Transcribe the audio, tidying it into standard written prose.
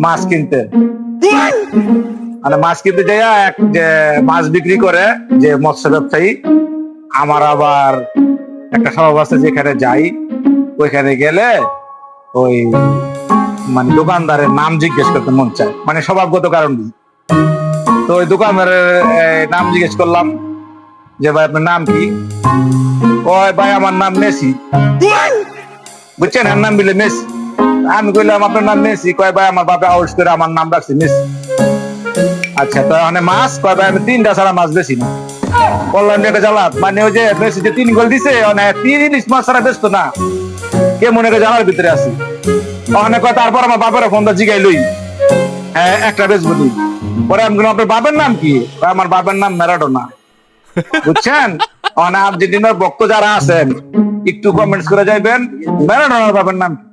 মাছ কিনতে, মানে মাছ কিনতে যাইয়া এক যে মাছ বিক্রি করে যে মৎস্য ব্যবসায়ী, আমার আবার একটা স্বভাব আছে, যেখানে যাই ওইখানে গেলে ওই মানে দোকানদারের নাম জিজ্ঞেস করতে মন চায়, মানে স্বভাবগত কারণ। তো ওই দোকানদারের নাম জিজ্ঞেস করলাম যে ভাই আপনার নাম কি? ওই ভাই আমার নাম মেসি। বুঝছেন, এর নাম বিলে মেসি। আমি কইলাম আপনার নাম মেসি? কয় ভাই আমার বাবা আউস করে আমার নাম রাখছে মেসি। আচ্ছা, তো মানে মাছ কয় ভাই আমি 3টা ছাড়া মাছ বেশি না। বললাম একটা জ্বালাত, মানে ওই যে মেসি যে 3 গোল দিছে, মানে 3 ইলিশ মাছ ছাড়া ব্যস্ত না, কে মনে করে জানার ভিতরে আছি। ওখানে কয় তারপর আমার বাবার ফোনটা জিগাই লই, হ্যাঁ একটা বেচবো দিই। পরে আমি বললাম আপনার বাবার নাম কি? আমার বাবার নাম ম্যারাডোনা। বুঝছেন, আর্জেন্টিনার ভক্ত যারা আছেন একটু কমেন্টস করে যাইবেন ম্যারাডোনার বাবার নাম কি?